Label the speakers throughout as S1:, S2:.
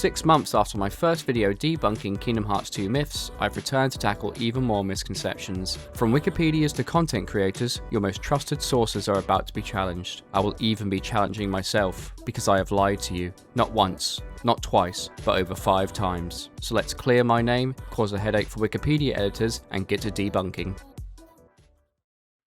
S1: 6 months after my first video debunking Kingdom Hearts 2 myths, I've returned to tackle even more misconceptions. From Wikipedias to content creators, your most trusted sources are about to be challenged. I will even be challenging myself, because I have lied to you. Not once, not twice, but over 5 times. So let's clear my name, cause a headache for Wikipedia editors, and get to debunking.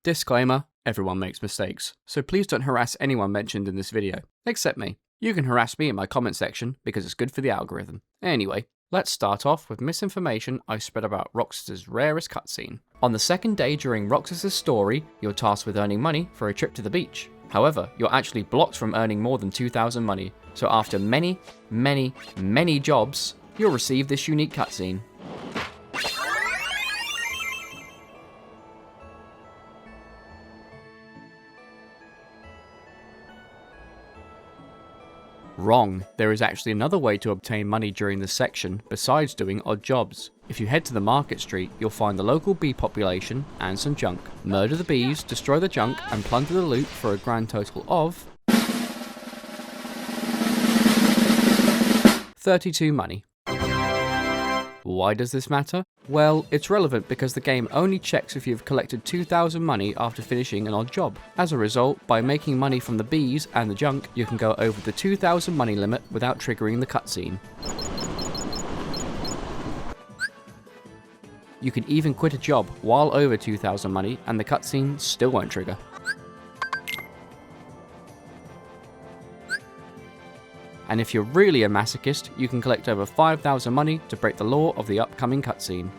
S1: Disclaimer, everyone makes mistakes, so please don't harass anyone mentioned in this video, except me. You can harass me in my comment section because it's good for the algorithm. Anyway, let's start off with misinformation I spread about Roxas' rarest cutscene. On the second day during Roxas' story, you're tasked with earning money for a trip to the beach. However, you're actually blocked from earning more than 2,000 money, so after many jobs, you'll receive this unique cutscene. Wrong. There is actually another way to obtain money during this section besides doing odd jobs. If you head to the market street, you'll find the local bee population and some junk. Murder the bees, destroy the junk, and plunder the loot for a grand total of 32 money. Why does this matter? Well, it's relevant because the game only checks if you've collected 2,000 money after finishing an odd job. As a result, by making money from the bees and the junk, you can go over the 2,000 money limit without triggering the cutscene. You can even quit a job while over 2,000 money and the cutscene still won't trigger. And if you're really a masochist, you can collect over 5,000 money to break the law of the upcoming cutscene.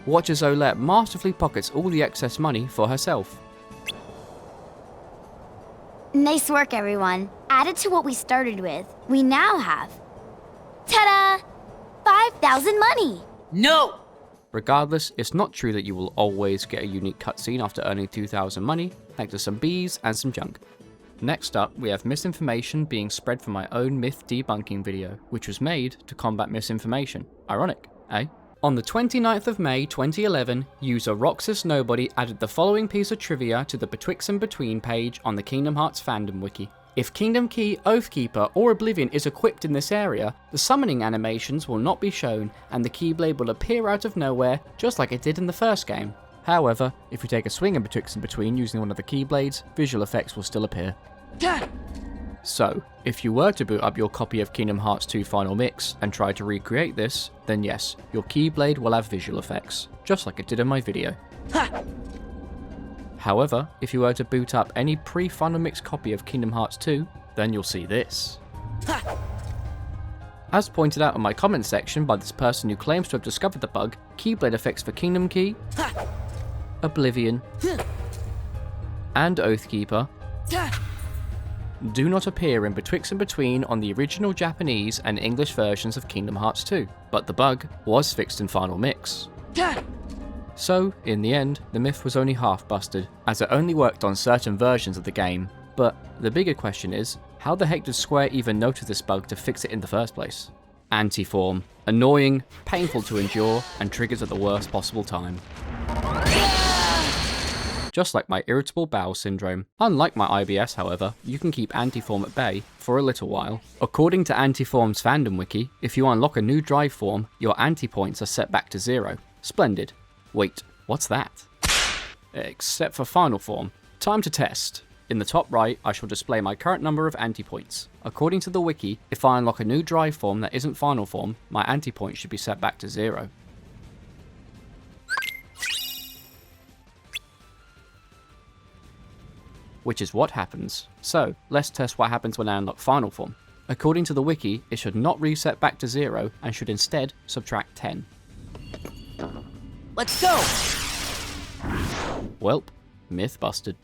S1: Watch as Olette masterfully pockets all the excess money for herself.
S2: Nice work, everyone. Added to what we started with, we now have... ta-da! 5,000 money!
S3: No!
S1: Regardless, it's not true that you will always get a unique cutscene after earning 2,000 money, thanks to some bees and some junk. Next up, we have misinformation being spread from my own myth debunking video, which was made to combat misinformation. Ironic, eh? On the 29th of May 2011, user Roxas Nobody added the following piece of trivia to the Betwixt and Between page on the Kingdom Hearts fandom wiki. If Kingdom Key, Oathkeeper, or Oblivion is equipped in this area, the summoning animations will not be shown and the Keyblade will appear out of nowhere just like it did in the first game. However, if you take a swing in Betwixt and Between using one of the Keyblades, visual effects will still appear. So, if you were to boot up your copy of Kingdom Hearts 2 Final Mix and try to recreate this, then yes, your Keyblade will have visual effects, just like it did in my video. However, if you were to boot up any pre-Final Mix copy of Kingdom Hearts 2, then you'll see this. As pointed out in my comment section by this person who claims to have discovered the bug, Keyblade effects for Kingdom Key, Oblivion, and Oathkeeper do not appear in Betwixt and Between on the original Japanese and English versions of Kingdom Hearts 2, but the bug was fixed in Final Mix. So, in the end, the myth was only half busted, as it only worked on certain versions of the game. But the bigger question is, how the heck did Square even notice this bug to fix it in the first place? Anti-form. Annoying, painful to endure, and triggers at the worst possible time. Just like my irritable bowel syndrome. Unlike my IBS, however, you can keep anti-form at bay for a little while. According to Anti-form's fandom wiki, if you unlock a new drive form, your anti-points are set back to 0. Splendid. Wait, what's that? Except for final form. Time to test. In the top right, I shall display my current number of anti-points. According to the wiki, if I unlock a new drive form that isn't final form, my anti-points should be set back to 0. Which is what happens. So, let's test what happens when I unlock final form. According to the wiki, it should not reset back to 0 and should instead subtract 10.
S3: Let's go!
S1: Welp, myth busted.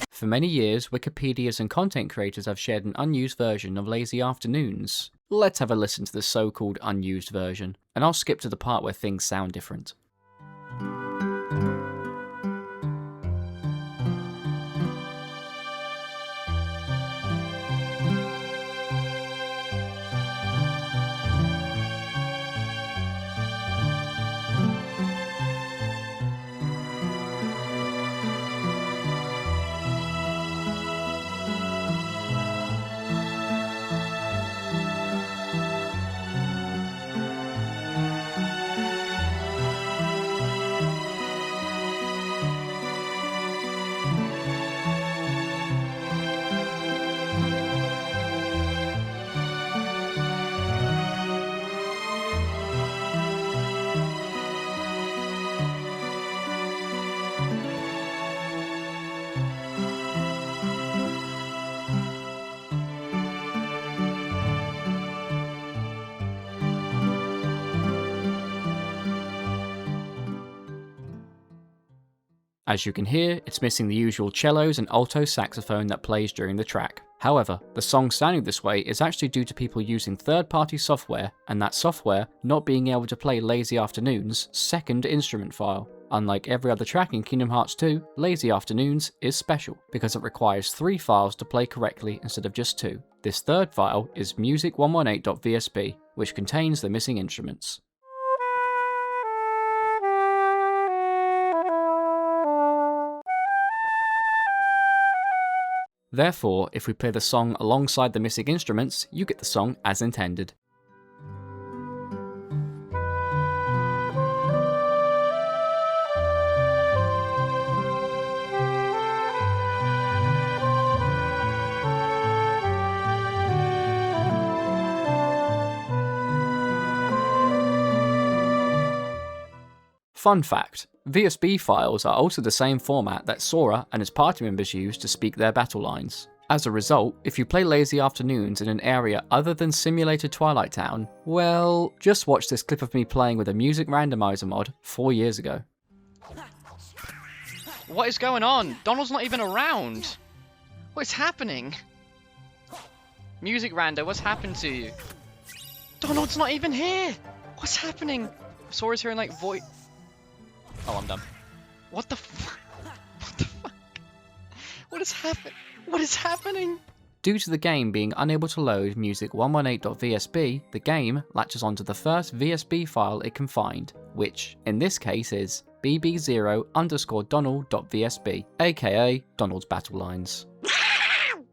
S1: For many years, Wikipedias and content creators have shared an unused version of Lazy Afternoons. Let's have a listen to the so-called unused version, and I'll skip to the part where things sound different. As you can hear, it's missing the usual cellos and alto saxophone that plays during the track. However, the song sounding this way is actually due to people using third-party software, and that software not being able to play Lazy Afternoon's second instrument file. Unlike every other track in Kingdom Hearts 2, Lazy Afternoons is special because it requires 3 files to play correctly instead of just 2. This third file is music118.vsp, which contains the missing instruments. Therefore, if we play the song alongside the missing instruments, you get the song as intended. Fun fact, VSB files are also the same format that Sora and his party members use to speak their battle lines. As a result, if you play Lazy Afternoons in an area other than simulated Twilight Town, well, just watch this clip of me playing with a music randomizer mod 4 years ago.
S3: What is going on? Donald's not even around. What is happening? Music Rando, what's happened to you? Donald's not even here! What's happening? Sora's hearing like voice. Oh, I'm done. What the fuck? What the fuck? What is happening? What is happening?
S1: Due to the game being unable to load music118.vsp, the game latches onto the first VSB file it can find, which, in this case, is bb0_donald.vsb, aka Donald's battle lines.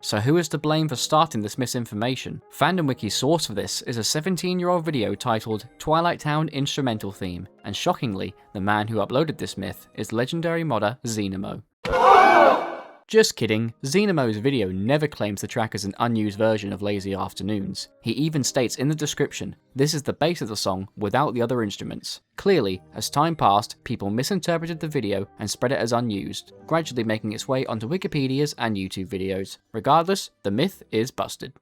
S1: So who is to blame for starting this misinformation? Fandom Wiki's source for this is a 17-year-old video titled Twilight Town Instrumental Theme, and shockingly, the man who uploaded this myth is legendary modder Xenamo. Just kidding, Xenamo's video never claims the track is an unused version of Lazy Afternoons. He even states in the description, this is the bass of the song without the other instruments. Clearly, as time passed, people misinterpreted the video and spread it as unused, gradually making its way onto Wikipedia's and YouTube videos. Regardless, the myth is busted.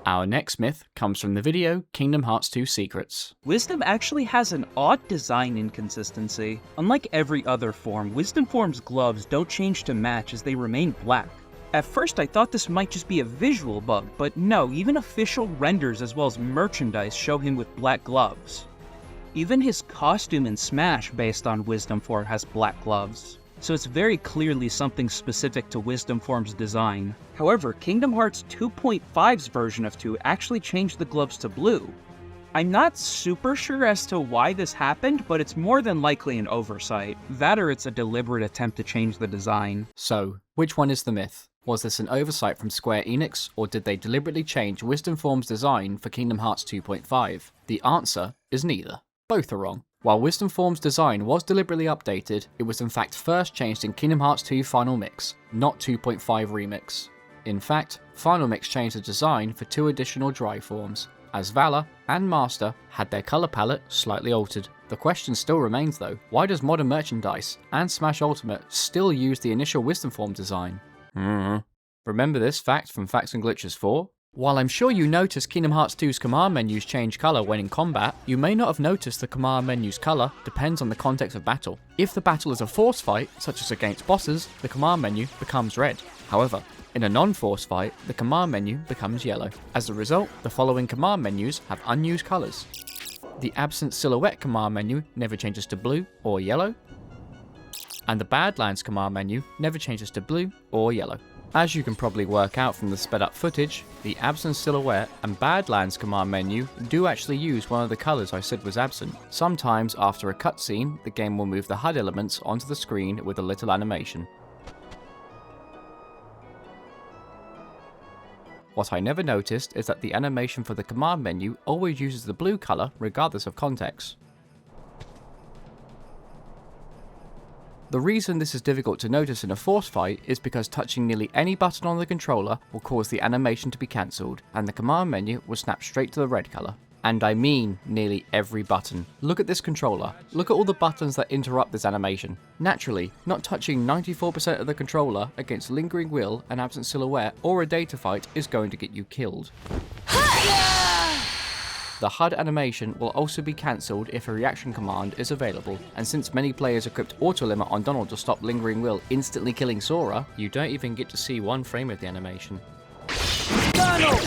S1: Our next myth comes from the video Kingdom Hearts 2 Secrets.
S4: Wisdom actually has an odd design inconsistency. Unlike every other form, Wisdom Form's gloves don't change to match as they remain black. At first I thought this might just be a visual bug, but no, even official renders as well as merchandise show him with black gloves. Even his costume in Smash based on Wisdom Form has black gloves. So it's very clearly something specific to Wisdom Form's design. However, Kingdom Hearts 2.5's version of 2 actually changed the gloves to blue. I'm not super sure as to why this happened, but it's more than likely an oversight. That or it's a deliberate attempt to change the design.
S1: So, which one is the myth? Was this an oversight from Square Enix, or did they deliberately change Wisdom Form's design for Kingdom Hearts 2.5? The answer is neither. Both are wrong. While Wisdom Form's design was deliberately updated, it was in fact first changed in Kingdom Hearts 2 Final Mix, not 2.5 Remix. In fact, Final Mix changed the design for 2 additional dry forms, as Valor and Master had their colour palette slightly altered. The question still remains though, why does modern merchandise and Smash Ultimate still use the initial Wisdom Form design? Remember this fact from Facts and Glitches 4? While I'm sure you noticed Kingdom Hearts 2's command menus change colour when in combat, you may not have noticed the command menu's colour depends on the context of battle. If the battle is a force fight, such as against bosses, the command menu becomes red. However, in a non-force fight, the command menu becomes yellow. As a result, the following command menus have unused colours. The Absent Silhouette command menu never changes to blue or yellow, and the Badlands command menu never changes to blue or yellow. As you can probably work out from the sped up footage, the Absent Silhouette and Badlands command menu do actually use one of the colours I said was absent. Sometimes after a cutscene, the game will move the HUD elements onto the screen with a little animation. What I never noticed is that the animation for the command menu always uses the blue colour regardless of context. The reason this is difficult to notice in a force fight is because touching nearly any button on the controller will cause the animation to be cancelled, and the command menu will snap straight to the red colour. And I mean nearly every button. Look at this controller. Look at all the buttons that interrupt this animation. Naturally, not touching 94% of the controller against Lingering Will, an Absent Silhouette, or a data fight is going to get you killed. The HUD animation will also be cancelled if a reaction command is available, and since many players equipped auto limit on Donald to stop Lingering Will instantly killing Sora, you don't even get to see one frame of the animation. Donald!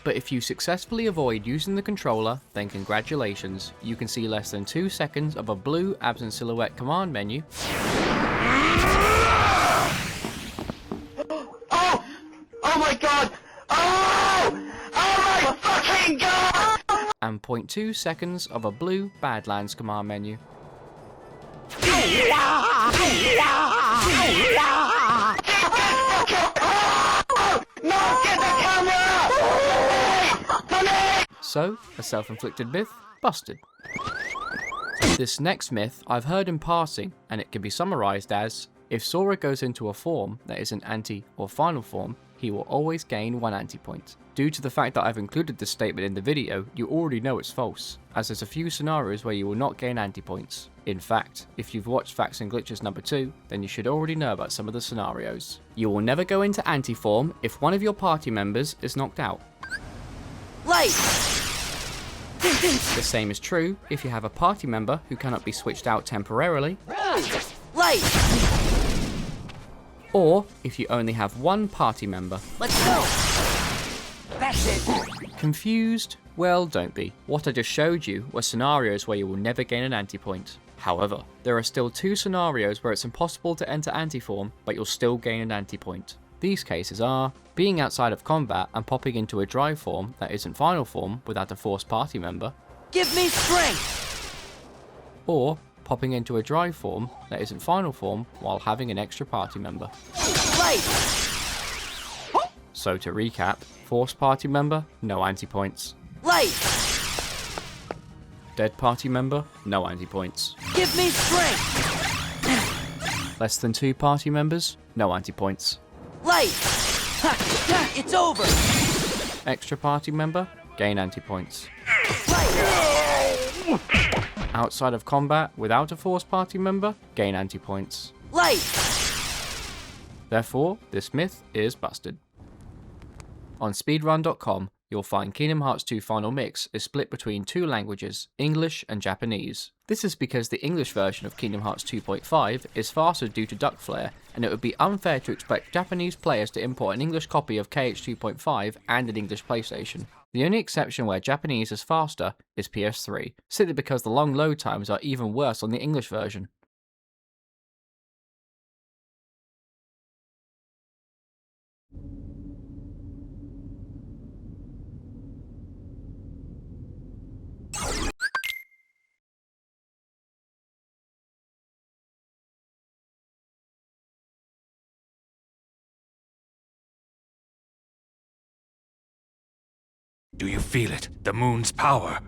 S1: But if you successfully avoid using the controller, then congratulations, you can see less than 2 seconds of a blue absent silhouette command menu.
S5: Oh my god! Oh! Oh my fucking god!
S1: And 0.2 seconds of a blue Badlands command menu.
S5: No, get the camera!
S1: So, a self-inflicted myth busted. This next myth I've heard in passing, and it can be summarised as: if Sora goes into a form that is an anti or final form, he will always gain 1 anti-point. Due to the fact that I've included this statement in the video, you already know it's false, as there's a few scenarios where you will not gain anti-points. In fact, if you've watched Facts and Glitches number 2, then you should already know about some of the scenarios. You will never go into anti-form if one of your party members is knocked out.
S5: Light!
S1: The same is true if you have a party member who cannot be switched out temporarily.
S5: Light!
S1: Or if you only have one party member.
S5: Let's go! That's it!
S1: Confused? Well, don't be. What I just showed you were scenarios where you will never gain an anti-point. However, there are still 2 scenarios where it's impossible to enter anti-form, but you'll still gain an anti-point. These cases are being outside of combat and popping into a dry form that isn't final form without a forced party member.
S5: Give me strength!
S1: Or popping into a dry form that isn't final form while having an extra party member.
S5: Light!
S1: So to recap, forced party member, no anti-points.
S5: Light!
S1: Dead party member, no anti-points.
S5: Give me strength!
S1: Less than 2 party members, no anti-points.
S5: Light! Ha! It's over!
S1: Extra party member, gain anti-points.
S5: Light!
S1: Outside of combat without a forced party member, gain anti-points.
S5: Light!
S1: Therefore, this myth is busted. On speedrun.com, you'll find Kingdom Hearts 2 Final Mix is split between 2 languages, English and Japanese. This is because the English version of Kingdom Hearts 2.5 is faster due to duck flare, and it would be unfair to expect Japanese players to import an English copy of KH2.5 and an English PlayStation. The only exception where Japanese is faster is PS3, simply because the long load times are even worse on the English version.
S6: Do you feel it? The moon's power?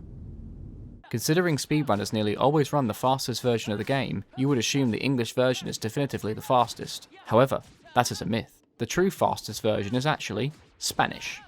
S1: Considering speedrunners nearly always run the fastest version of the game, you would assume the English version is definitively the fastest. However, that is a myth. The true fastest version is actually Spanish.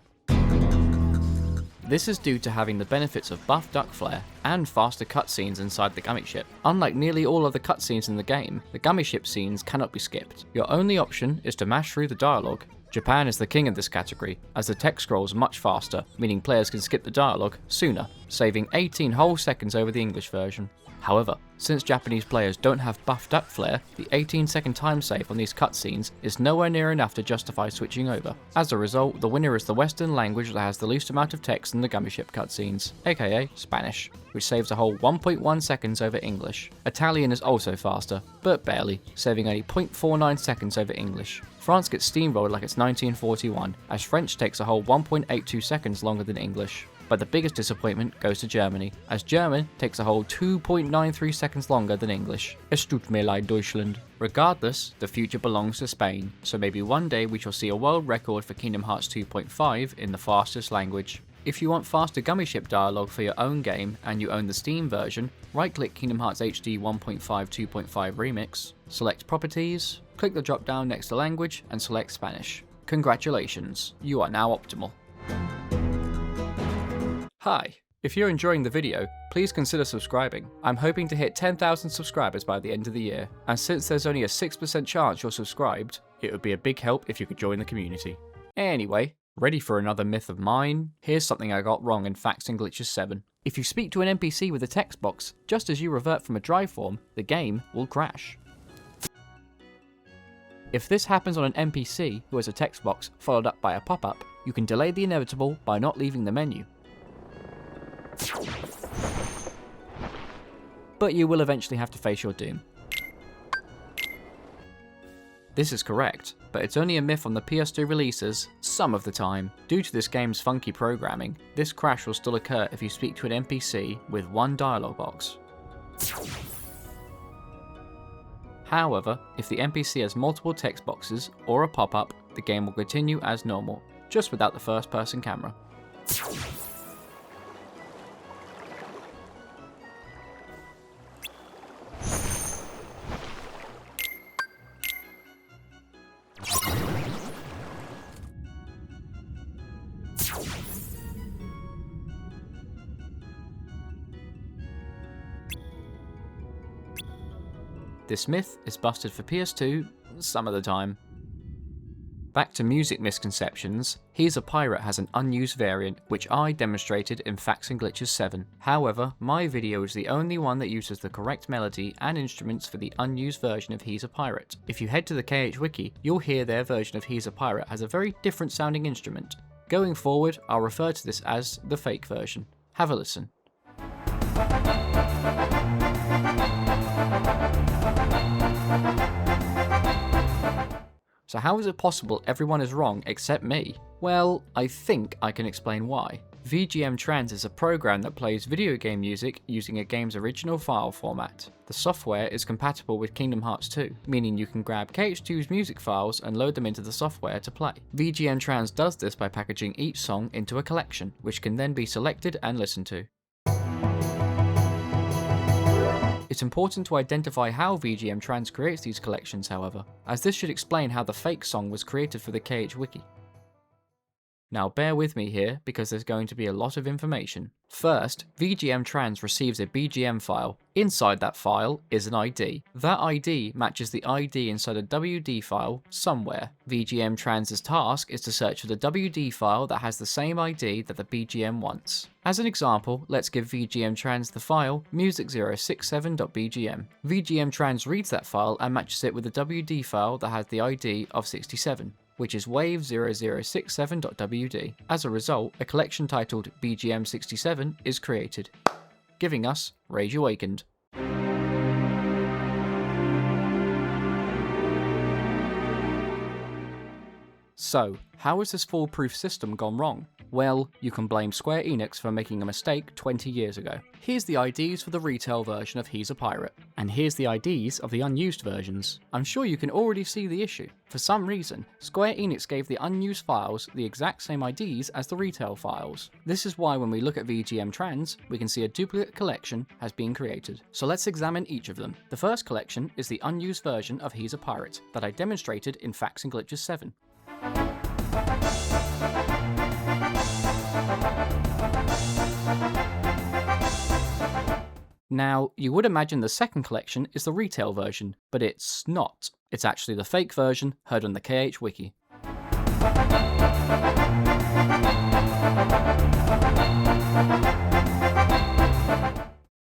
S1: This is due to having the benefits of buff duck flare and faster cutscenes inside the gummy ship. Unlike nearly all of the cutscenes in the game, the gummy ship scenes cannot be skipped. Your only option is to mash through the dialogue. Japan is the king in this category, as the text scrolls much faster, meaning players can skip the dialogue sooner, saving 18 whole seconds over the English version. However, since Japanese players don't have buff duck flare, the 18-second time save on these cutscenes is nowhere near enough to justify switching over. As a result, the winner is the Western language that has the least amount of text in the gummy ship cutscenes, aka Spanish, which saves a whole 1.1 seconds over English. Italian is also faster, but barely, saving only 0.49 seconds over English. France gets steamrolled like it's 1941, as French takes a whole 1.82 seconds longer than English. But the biggest disappointment goes to Germany, as German takes a whole 2.93 seconds longer than English. Es tut mir leid, Deutschland. Regardless, the future belongs to Spain, so maybe one day we shall see a world record for Kingdom Hearts 2.5 in the fastest language. If you want faster gummy ship dialogue for your own game and you own the Steam version, right-click Kingdom Hearts HD 1.5 2.5 Remix, select Properties, click the drop-down next to Language and select Spanish. Congratulations, you are now optimal. Hi, if you're enjoying the video, please consider subscribing. I'm hoping to hit 10,000 subscribers by the end of the year, and since there's only a 6% chance you're subscribed, it would be a big help if you could join the community. Anyway, Ready for another myth of mine? Here's something I got wrong in Facts and Glitches 7. If you speak to an NPC with a text box, just as you revert from a drive form, the game will crash. If this happens on an NPC who has a text box followed up by a pop-up, you can delay the inevitable by not leaving the menu. But you will eventually have to face your doom. This is correct, but it's only a myth on the PS2 releases some of the time. Due to this game's funky programming, this crash will still occur if you speak to an NPC with one dialogue box. However, if the NPC has multiple text boxes or a pop-up, the game will continue as normal, just without the first-person camera. This myth is busted for PS2 some of the time. Back to music misconceptions, He's a Pirate has an unused variant which I demonstrated in Facts and Glitches 7. However, my video is the only one that uses the correct melody and instruments for the unused version of He's a Pirate. If you head to the KH Wiki, you'll hear their version of He's a Pirate has a very different sounding instrument. Going forward, I'll refer to this as the fake version. Have a listen. So how is it possible everyone is wrong except me? Well, I think I can explain why. VGM Trans is a program that plays video game music using a game's original file format. The software is compatible with Kingdom Hearts 2, meaning you can grab KH2's music files and load them into the software to play. VGM Trans does this by packaging each song into a collection, which can then be selected and listened to. It's important to identify how VGM Trans creates these collections, however, as this should explain how the fake song was created for the KH Wiki. Now bear with me here, because there's going to be a lot of information. First, VGM Trans receives a BGM file. Inside that file is an ID. That ID matches the ID inside a WD file somewhere. VGM Trans's task is to search for the WD file that has the same ID that the BGM wants. As an example, let's give VGM Trans the file music067.bgm. VGM Trans reads that file and matches it with the WD file that has the ID of 67. Which is wave0067.wd. As a result, a collection titled BGM67 is created, giving us Rage Awakened. So, how has this foolproof system gone wrong? Well, you can blame Square Enix for making a mistake 20 years ago. Here's the IDs for the retail version of He's a Pirate, and here's the IDs of the unused versions. I'm sure you can already see the issue. For some reason, Square Enix gave the unused files the exact same IDs as the retail files. This is why when we look at VGM Trans, we can see a duplicate collection has been created. So let's examine each of them. The first collection is the unused version of He's a Pirate that I demonstrated in Facts and Glitches 7. Now, you would imagine the second collection is the retail version, but it's not. It's actually the fake version heard on the KH Wiki.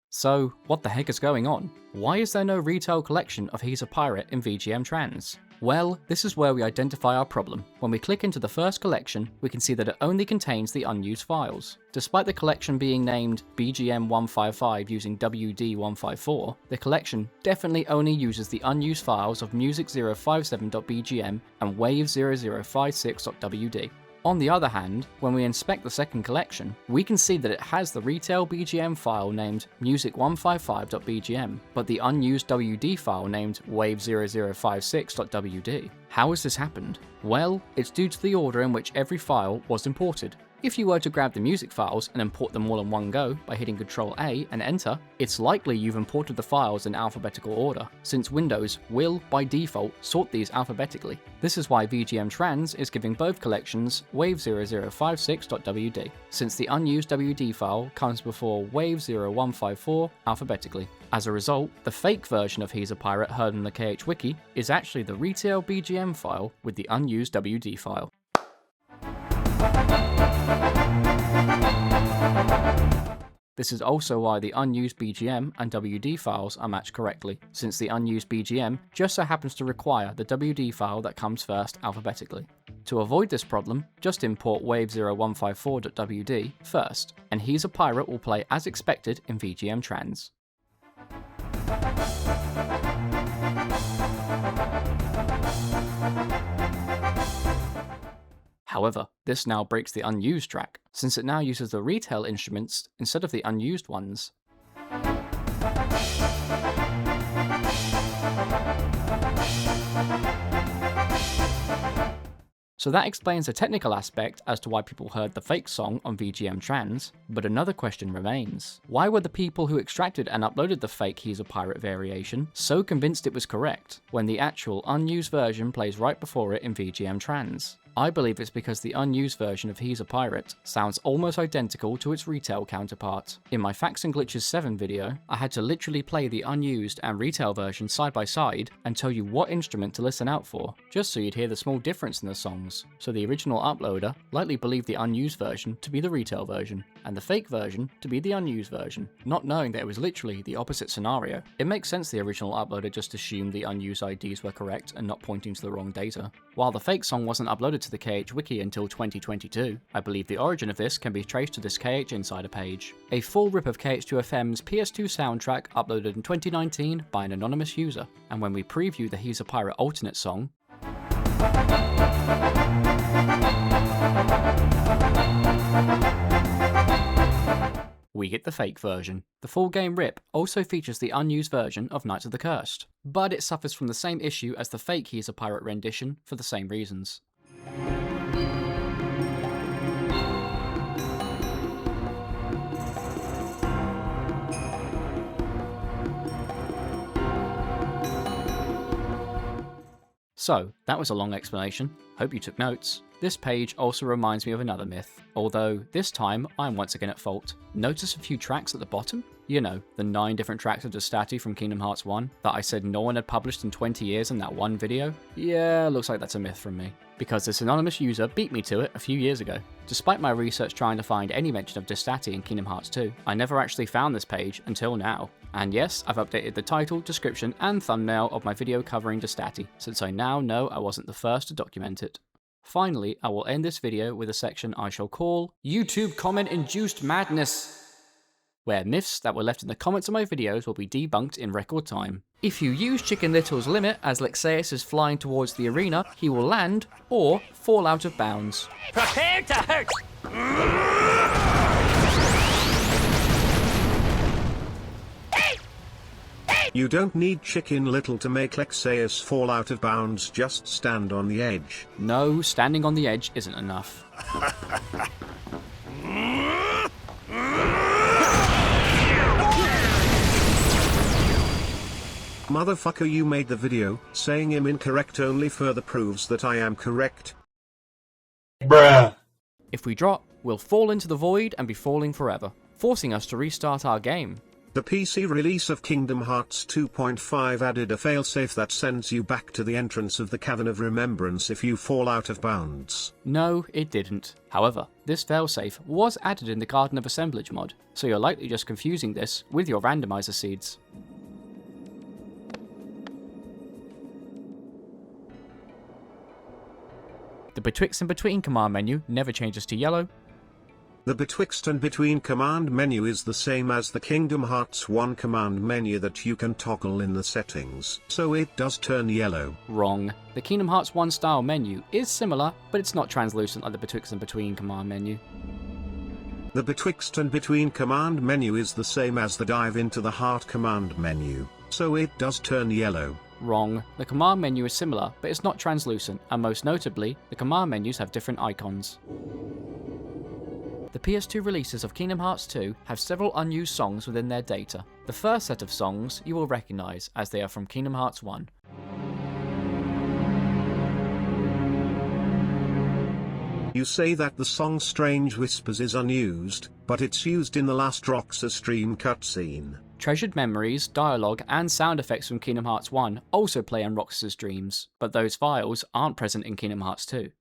S1: So, what the heck is going on? Why is there no retail collection of He's a Pirate in VGM Trans? Well, this is where we identify our problem. When we click into the first collection, we can see that it only contains the unused files. Despite the collection being named BGM155 using WD154, the collection definitely only uses the unused files of music057.bgm and wave0056.wd. On the other hand, when we inspect the second collection, we can see that it has the retail BGM file named music155.bgm, but the unused WD file named wave0056.wd. How has this happened? Well, it's due to the order in which every file was imported. If you were to grab the music files and import them all in one go by hitting Ctrl-A and Enter, it's likely you've imported the files in alphabetical order, since Windows will, by default, sort these alphabetically. This is why VGM Trans is giving both collections wave0056.wd, since the unused WD file comes before wave0154 alphabetically. As a result, the fake version of He's a Pirate heard on the KH Wiki is actually the retail BGM file with the unused WD file. This is also why the unused BGM and WD files are matched correctly, since the unused BGM just so happens to require the WD file that comes first alphabetically. To avoid this problem, just import wave0154.wd first, and He's a Pirate will play as expected in VGM trans. However, this now breaks the unused track, since it now uses the retail instruments instead of the unused ones. So that explains the technical aspect as to why people heard the fake song on VGM Trans, but another question remains. Why were the people who extracted and uploaded the fake He's a Pirate variation so convinced it was correct, when the actual unused version plays right before it in VGM Trans? I believe it's because the unused version of He's a Pirate sounds almost identical to its retail counterpart. In my Facts and Glitches 7 video, I had to literally play the unused and retail version side by side and tell you what instrument to listen out for, just so you'd hear the small difference in the songs. So the original uploader likely believed the unused version to be the retail version, and the fake version to be the unused version, not knowing that it was literally the opposite scenario. It makes sense the original uploader just assumed the unused IDs were correct and not pointing to the wrong data. While the fake song wasn't uploaded to the KH Wiki until 2022, I believe the origin of this can be traced to this KH Insider page. A full rip of KH2FM's PS2 soundtrack uploaded in 2019 by an anonymous user, and when we preview the He's a Pirate alternate song, we get the fake version. The full game rip also features the unused version of Knights of the Cursed, but it suffers from the same issue as the fake He's a Pirate rendition for the same reasons. So, that was a long explanation. Hope you took notes. This page also reminds me of another myth, although this time I'm once again at fault. Notice a few tracks at the bottom? You know, the 9 different tracks of Destati from Kingdom Hearts 1 that I said no one had published in 20 years in that one video? Yeah, looks like that's a myth from me, because this anonymous user beat me to it a few years ago. Despite my research trying to find any mention of Destati in Kingdom Hearts 2, I never actually found this page until now. And yes, I've updated the title, description, and thumbnail of my video covering Destati, since I now know I wasn't the first to document it. Finally, I will end this video with a section I shall call YouTube Comment Induced Madness, where myths that were left in the comments of my videos will be debunked in record time. If you use Chicken Little's limit as Lexaeus is flying towards the arena, he will land or fall out of bounds.
S5: Prepare to hurt!
S7: You don't need Chicken Little to make Lexaeus fall out of bounds, just stand on the edge.
S1: No, standing on the edge isn't enough.
S7: Motherfucker, you made the video. Saying him incorrect only further proves that I am correct.
S6: Bruh.
S1: If we drop, we'll fall into the void and be falling forever, forcing us to restart our game.
S7: The PC release of Kingdom Hearts 2.5 added a failsafe that sends you back to the entrance of the Cavern of Remembrance if you fall out of bounds.
S1: No, it didn't. However, this failsafe was added in the Garden of Assemblage mod, so you're likely just confusing this with your randomizer seeds. The Betwixt and Between command menu never changes to yellow.
S7: The Betwixt and Between command menu is the same as the Kingdom Hearts 1 command menu that you can toggle in the settings, so it does turn yellow.
S1: Wrong. The Kingdom Hearts 1 style menu is similar, but it's not translucent like the Betwixt and Between command menu.
S7: The Betwixt and Between command menu is the same as the Dive into the Heart command menu, so it does turn yellow.
S1: Wrong. The command menu is similar, but it's not translucent, and most notably, the command menus have different icons. The PS2 releases of Kingdom Hearts 2 have several unused songs within their data. The first set of songs you will recognise as they are from Kingdom Hearts 1.
S7: You say that the song Strange Whispers is unused, but it's used in the last Roxas stream cutscene.
S1: Treasured memories, dialogue, and sound effects from Kingdom Hearts 1 also play on Roxas streams, but those files aren't present in Kingdom Hearts 2.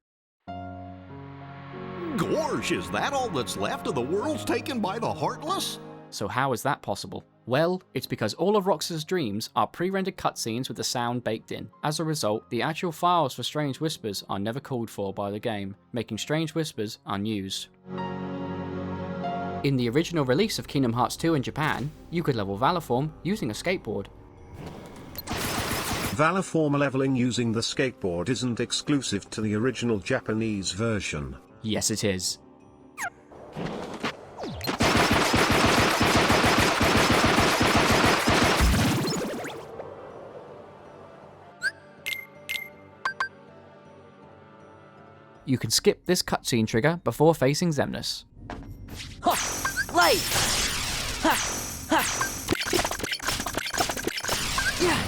S8: Gorsh, is that all that's left of the worlds taken by the Heartless?
S1: So how is that possible? Well, it's because all of Roxas' dreams are pre-rendered cutscenes with the sound baked in. As a result, the actual files for Strange Whispers are never called for by the game, making Strange Whispers unused. In the original release of Kingdom Hearts 2 in Japan, you could level Valiform using a skateboard.
S7: Valiform leveling using the skateboard isn't exclusive to the original Japanese version.
S1: Yes, it is. You can skip this cutscene trigger before facing Xemnas.
S5: Light! Ha! Ha! Yeah!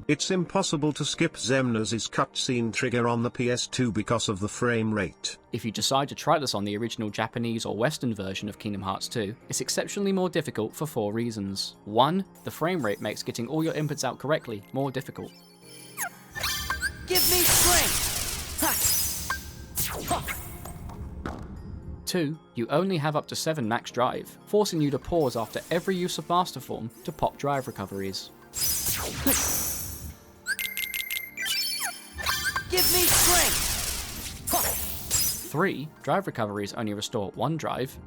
S7: It's impossible to skip Xemnas' cutscene trigger on the PS2 because of the frame rate.
S1: If you decide to try this on the original Japanese or Western version of Kingdom Hearts 2, it's exceptionally more difficult for 4 reasons. 1. The frame rate makes getting all your inputs out correctly more difficult.
S5: Give me strength! Ha!
S1: 2. You only have up to 7 max drive, forcing you to pause after every use of Master Form to pop drive recoveries.
S5: Give me strength!
S1: 3. Drive recoveries only restore 1 drive.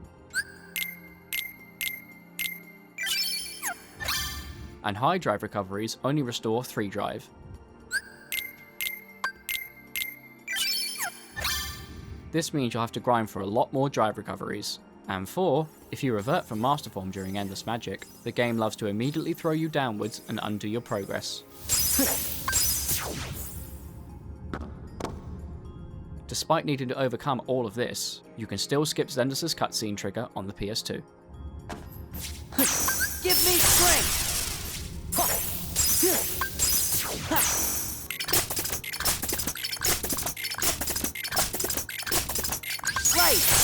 S1: And high drive recoveries only restore 3 drive. This means you'll have to grind for a lot more drive recoveries. And 4. If you revert from Master Form during Endless Magic, the game loves to immediately throw you downwards and undo your progress. Despite needing to overcome all of this, you can still skip Xemnas' cutscene trigger on the PS2.
S5: Give me strength! Light!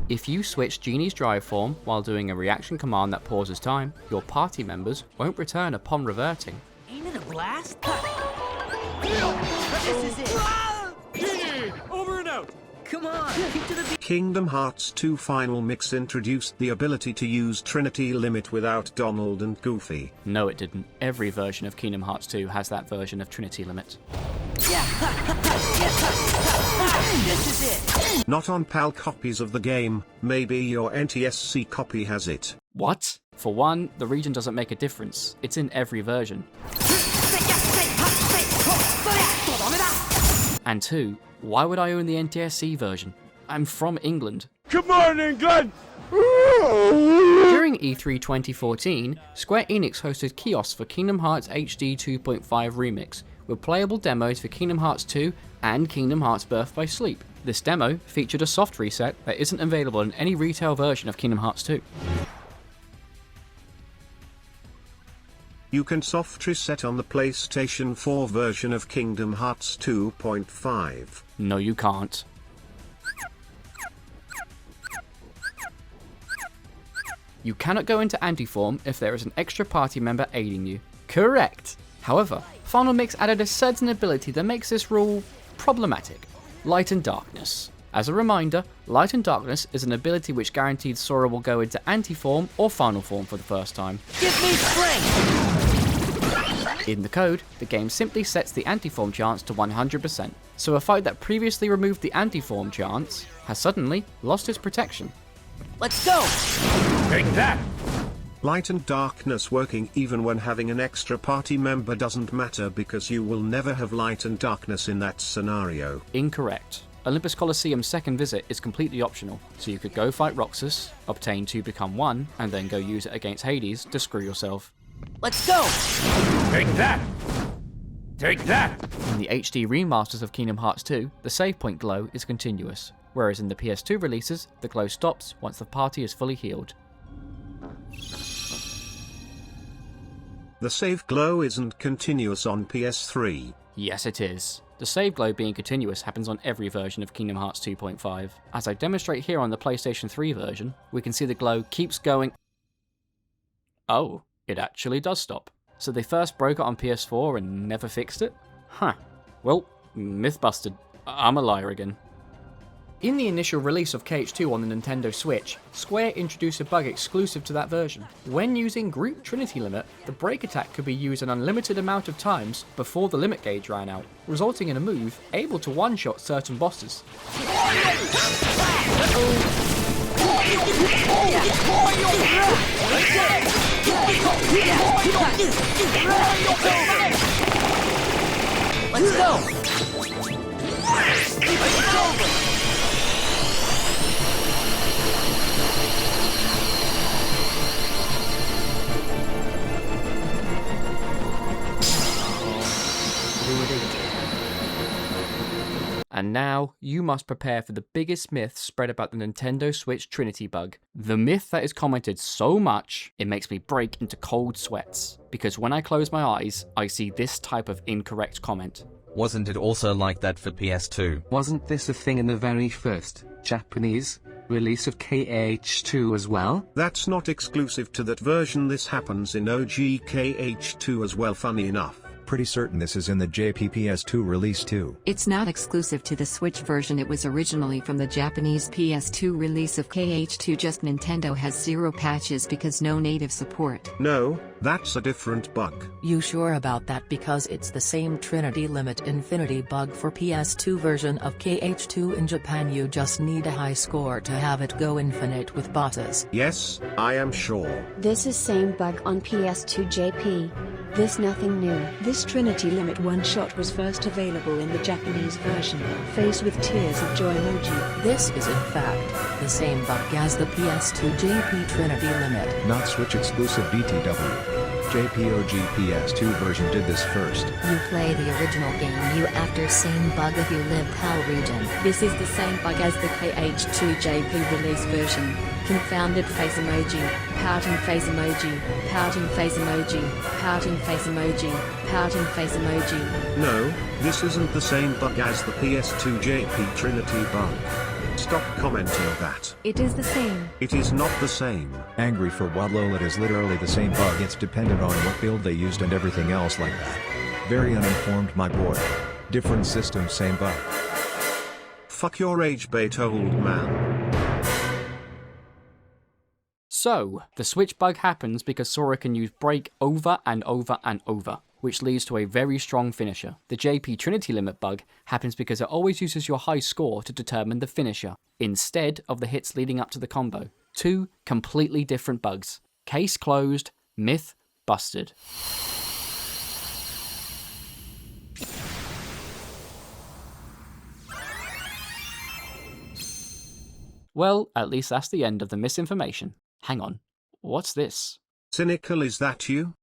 S1: If you switch Genie's drive form while doing a reaction command that pauses time, your party members won't return upon reverting.
S5: Ain't it a blast? This is it!
S8: Over and out!
S5: Come on, keep to the beat!
S7: Kingdom Hearts 2 Final Mix introduced the ability to use Trinity Limit without Donald and Goofy.
S1: No, it didn't. Every version of Kingdom Hearts 2 has that version of Trinity Limit.
S5: Yeah! This is it!
S7: Not on PAL copies of the game, maybe your NTSC copy has it.
S1: What? For one, the region doesn't make a difference. It's in every version. And 2, why would I own the NTSC version? I'm from England.
S8: Come on, England!
S1: During E3 2014, Square Enix hosted kiosks for Kingdom Hearts HD 2.5 Remix, with playable demos for Kingdom Hearts 2 and Kingdom Hearts Birth by Sleep. This demo featured a soft reset that isn't available in any retail version of Kingdom Hearts 2.
S7: You can soft reset on the PlayStation 4 version of Kingdom Hearts 2.5.
S1: No, you can't. You cannot go into anti-form if there is an extra party member aiding you. Correct! However, Final Mix added a certain ability that makes this rule problematic. Light and Darkness. As a reminder, Light and Darkness is an ability which guarantees Sora will go into anti-form or final form for the first time.
S5: Give me strength!
S1: In the code, the game simply sets the anti-form chance to 100%, so a fight that previously removed the anti-form chance has suddenly lost its protection.
S5: Let's go!
S6: Take that!
S7: Light and Darkness working even when having an extra party member doesn't matter because you will never have Light and Darkness in that scenario.
S1: Incorrect. Olympus Coliseum's second visit is completely optional, so you could go fight Roxas, obtain 2 become 1, and then go use it against Hades to screw yourself.
S5: Let's go!
S6: Take that! Take that!
S1: In the HD remasters of Kingdom Hearts 2, the save point glow is continuous, whereas in the PS2 releases, the glow stops once the party is fully healed. The
S7: save glow isn't continuous on PS3.
S1: Yes, it is. The The save glow being continuous happens on every version of Kingdom Hearts 2.5. As I demonstrate here on the PlayStation 3 version, we can see the glow keeps going. Oh, it actually does stop. So they first broke it on PS4 and never fixed it? Huh. Well, myth busted. I'm a liar again. In the initial release of KH2 on the Nintendo Switch, Square introduced a bug exclusive to that version. When using Group Trinity Limit, the break attack could be used an unlimited amount of times before the limit gauge ran out, resulting in a move able to one-shot certain bosses.
S5: Let's go!
S1: And now, you must prepare for the biggest myth spread about the Nintendo Switch Trinity bug. The myth that is commented so much, it makes me break into cold sweats. Because when I close my eyes, I see this type of incorrect comment.
S9: Wasn't it also like that for PS2?
S10: Wasn't this a thing in the very first Japanese release of KH2 as well?
S7: That's not exclusive to that version, this happens in OG KH2 as well, funny enough.
S11: Pretty certain this is in the JPPS2 release too.
S12: It's not exclusive to the Switch version, it was originally from the Japanese PS2 release of KH2, just Nintendo has 0 patches because no native support.
S7: No, that's a different bug.
S13: You sure about that? Because it's the same Trinity Limit Infinity bug for PS2 version of KH2 in Japan. You just need a high score to have it go infinite with bosses.
S7: Yes, I am sure.
S14: This is same bug on PS2 JP. This nothing new.
S15: This Trinity Limit one-shot was first available in the Japanese version, face with tears of joy emoji.
S13: This is in fact the same bug as the PS2 JP Trinity Limit.
S11: Not Switch exclusive BTW. JPOG PS2 version did this first.
S16: You play the original game, you after same bug if you live PAL region.
S17: This is the same bug as the KH2 JP release version. Confounded face emoji, pouting face emoji, pouting face emoji, pouting face emoji, pouting face emoji.
S7: No, this isn't the same bug as the PS2 JP Trinity bug. Stop commenting that.
S15: It is the same.
S7: It is not the same.
S11: Angry for what? Lol, it is literally the same bug. It's dependent on what build they used and everything else like that. Very uninformed, my boy. Different system, same bug.
S7: Fuck your age bait, old man.
S1: So, the Switch bug happens because Sora can use break over and over and over, which leads to a very strong finisher. The JP Trinity Limit bug happens because it always uses your high score to determine the finisher, instead of the hits leading up to the combo. 2 completely different bugs. Case closed, myth busted. Well, at least that's the end of the misinformation. Hang on, what's this?
S7: Cynical, is that you?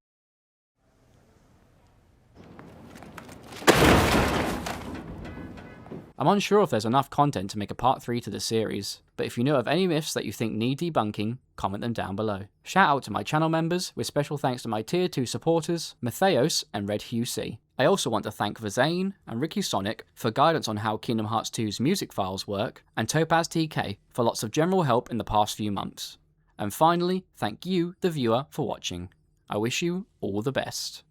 S1: I'm unsure if there's enough content to make a part 3 to the series, but if you know of any myths that you think need debunking, comment them down below. Shout out to my channel members, with special thanks to my tier 2 supporters, Matheos and Red Hugh C. I also want to thank Verzane and Ricky Sonic for guidance on how Kingdom Hearts 2's music files work, and Topaz TK for lots of general help in the past few months. And finally, thank you, the viewer, for watching. I wish you all the best.